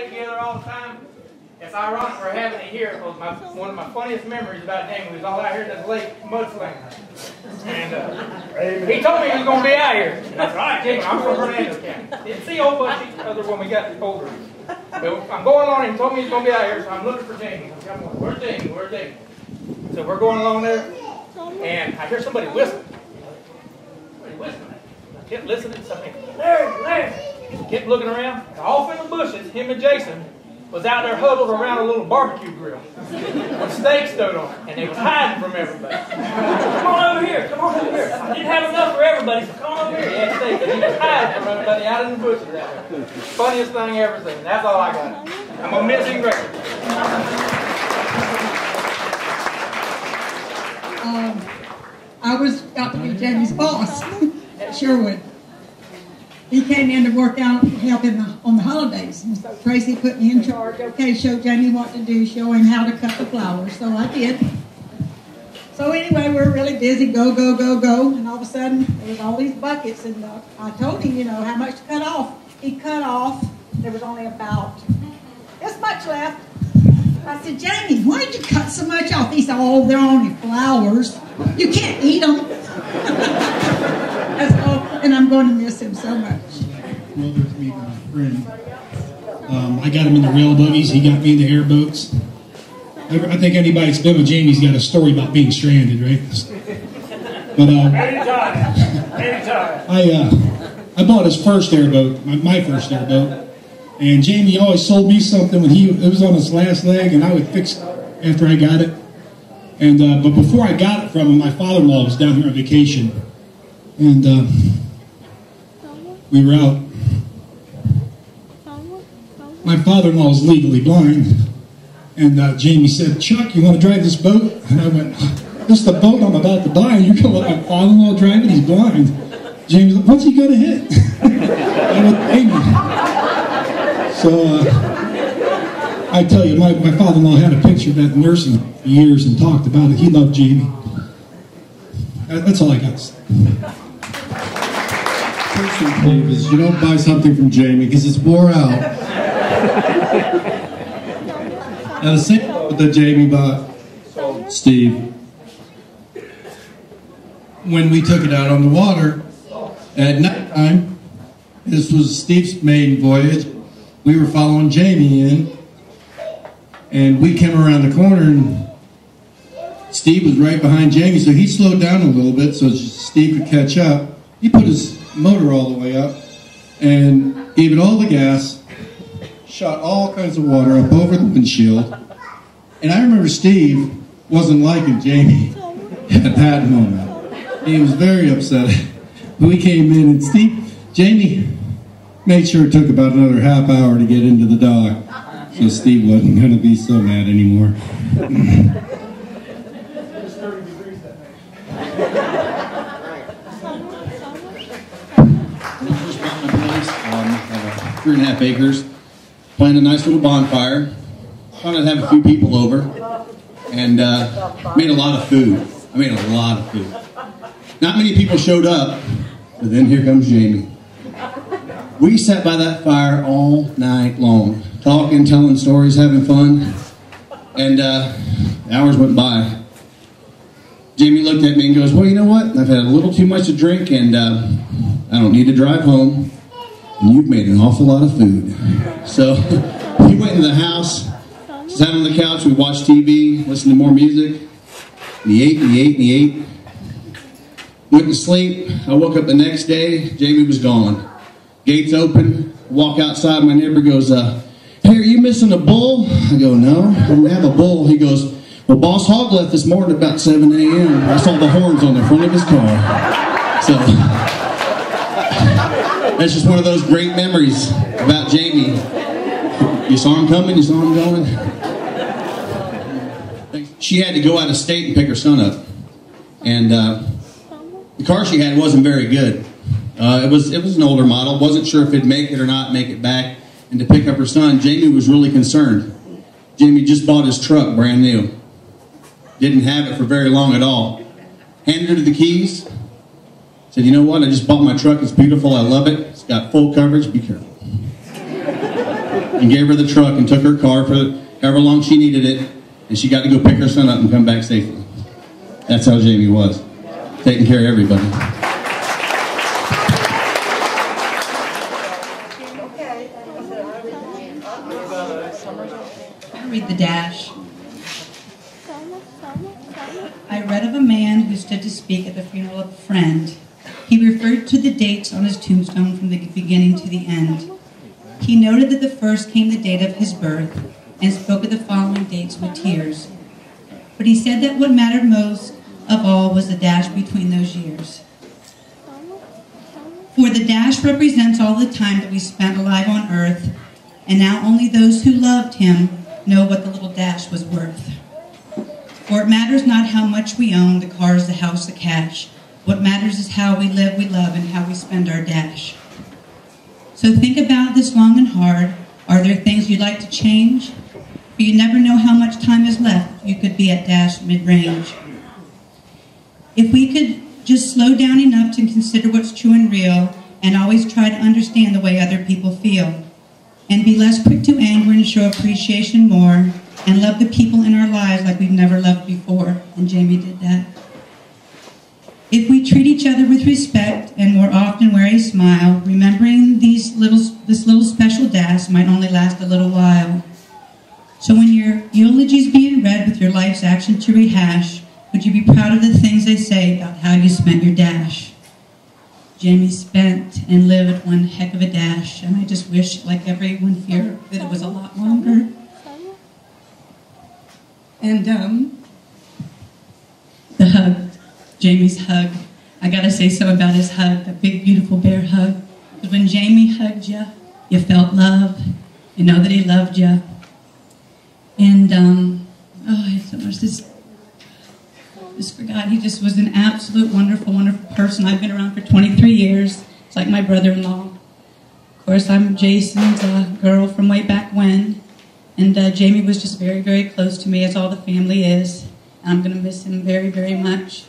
play together all the time. It's ironic we're having it here because one of my funniest memories about Jamie was all out here in this lake mudslinging. And he told me he was going to be out here. And that's right, Jamie, I'm from Hernando County. Didn't see old bunch other when we got older. But I'm going along and he told me he's going to be out here, so I'm looking for Jamie. I'm going, where's Jamie? Where's Jamie? So we're going along there, and I hear somebody whistling. Somebody whistling. I kept listening to something. Larry! Kept looking around. Off in the bushes, him and Jason was out there huddled around a little barbecue grill with steaks stowed on it, and they was hiding from everybody. Come on over here, come on over here. I didn't have enough for everybody, so come on over here. He had steaks, and he was hiding from everybody out in the bushes out there. Funniest thing I ever seen. That's all I got. I'm going to miss him greatly. I got to be Jamie's boss at Sherwood. He came in to work out and help him on the holidays. And so Tracy put me in charge. Okay, show Jamie what to do, show him how to cut the flowers. So I did. So anyway, we were really busy, go. And all of a sudden, there was all these buckets. And I told him, how much to cut off. He cut off. There was only about this much left. I said, Jamie, why did you cut so much off? He said, oh, they're only flowers. You can't eat them. And I'm going to miss him so much. Well, there's me and my friend. I got him in the rail buggies. He got me in the airboats. I think anybody that's been with Jamie's got a story about being stranded, right? But I bought his first airboat, my first airboat. And Jamie always sold me something when it was on his last leg, and I would fix it after I got it. And but before I got it from him, my father-in-law was down here on vacation, and we were out. My father-in-law was legally blind, and Jamie said, "Chuck, you want to drive this boat?" And I went, "This is the boat I'm about to buy, and you're going to let my father-in-law drive it? He's blind." Jamie's like, "What's he going to hit?" I went, "Amy." So, I tell you, my father-in-law had a picture of that nursing for years and talked about it. He loved Jamie. That's all I got to say. First thing is you don't buy something from Jamie because it's wore out. Now the same boat that Jamie bought Steve, when we took it out on the water at nighttime, this was Steve's maiden voyage. We were following Jamie in, and we came around the corner, and Steve was right behind Jamie, so he slowed down a little bit so Steve could catch up. He put his motor all the way up and gave it all the gas, shot all kinds of water up over the windshield, and I remember Steve wasn't liking Jamie at that moment. He was very upset. We came in, and Jamie made sure it took about another half hour to get into the dock, so Steve wasn't going to be so mad anymore. It's 30 degrees that night. Just bought my place, have 3.5 acres, planned a nice little bonfire, wanted to have a few people over, and made a lot of food. I made a lot of food. Not many people showed up, but then here comes Jamie. We sat by that fire all night long, talking, telling stories, having fun, and hours went by. Jamie looked at me and goes, "Well, you know what? I've had a little too much to drink, and I don't need to drive home, and you've made an awful lot of food." So we went into the house, sat on the couch, we watched TV, listened to more music, and he ate, and he ate, and he ate. Went to sleep. I woke up the next day, Jamie was gone. Gates open, walk outside, my neighbor goes, "Hey, are you missing a bull?" I go, "No, I don't have a bull." He goes, "Well, Boss Hog left this morning about 7 a.m. I saw the horns on the front of his car." So, that's just one of those great memories about Jamie. You saw him coming, you saw him going. She had to go out of state and pick her son up. And the car she had wasn't very good. It was an older model. Wasn't sure if it'd make it or not make it back. And to pick up her son, Jamie was really concerned. Jamie just bought his truck brand new. Didn't have it for very long at all. Handed her the keys. Said, "You know what? I just bought my truck. It's beautiful. I love it. It's got full coverage. Be careful." and gave her the truck and took her car for however long she needed it, and she got to go pick her son up and come back safely. That's how Jamie was, taking care of everybody. I read the dash. I read of a man who stood to speak at the funeral of a friend. He referred to the dates on his tombstone from the beginning to the end. He noted that the first came the date of his birth and spoke of the following dates with tears. But he said that what mattered most of all was the dash between those years. For the dash represents all the time that we spent alive on earth, and now only those who loved him know what the little dash was worth. For it matters not how much we own, the cars, the house, the cash. What matters is how we live, we love, and how we spend our dash. So think about this long and hard. Are there things you'd like to change? But you never know how much time is left. You could be at dash mid-range. If we could just slow down enough to consider what's true and real, and always try to understand the way other people feel, and be less quick to anger and show appreciation more, and love the people in our lives like we've never loved before, and Jamie did that. If we treat each other with respect and more often wear a smile, remembering this little special dash might only last a little while. So when your eulogy's being read with your life's action to rehash, would you be proud of the things they say about how you spent your dash? Jamie spent and lived one heck of a dash, and I just wish, like everyone here, that it was a lot longer. And the hug, Jamie's hug. I gotta say something about his hug, that big, beautiful bear hug. Because when Jamie hugged you, you felt love. You know that he loved you. And, I had so much just forgot. He just was an absolute wonderful, wonderful person. I've been around for 23 years. It's like my brother-in-law. Of course, I'm Jason's girl from way back when. And Jamie was just very, very close to me, as all the family is. And I'm going to miss him very, very much.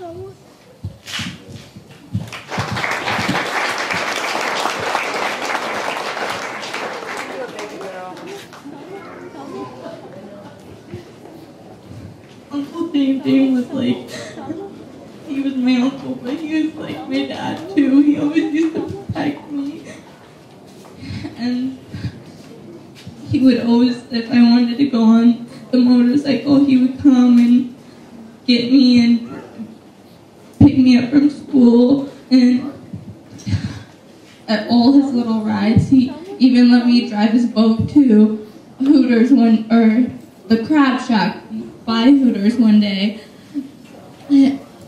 Uncle Dave was like, he was my uncle, but he was like my dad too. He always used to protect me. And he would always, if I wanted to go on the motorcycle, he would come and get me and pick me up from school. And at all his little rides, he even let me drive his boat to Hooters or the Crab Shack by Hooters one day.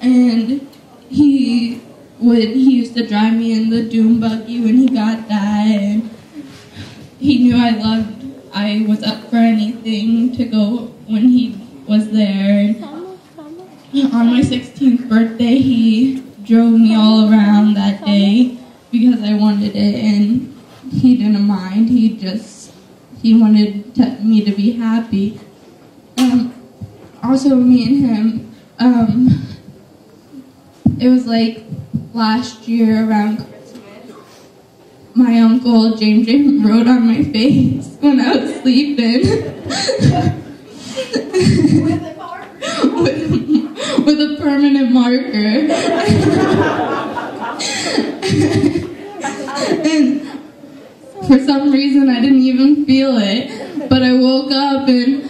And he used to drive me in the dune buggy when he got that, and he knew I was up for anything to go when he was there. And on my 16th birthday, he drove me all around that day because I wanted it, and he didn't mind. He wanted me to be happy. Also, me and him, it was like last year around Christmas, my uncle James wrote on my face when I was sleeping. with a permanent marker. And for some reason I didn't even feel it, but I woke up and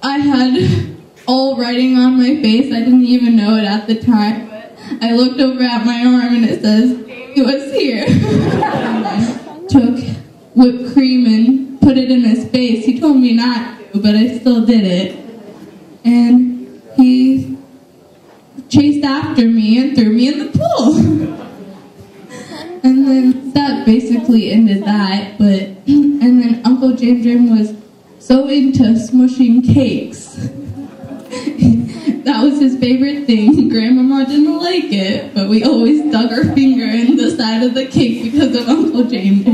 I had all writing on my face. I didn't even know it at the time, but I looked over at my arm and it says, "It was here." And I took whipped cream and put it in his face. He told me not to, but I still did it. And he chased after me and threw me in the pool. And then that basically ended that. And then Uncle James was so into smushing cakes. That was his favorite thing. Grandmama didn't like it, but we always dug our finger in the side of the cake because of Uncle James.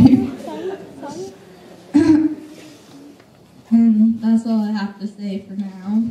And that's all I have to say for now.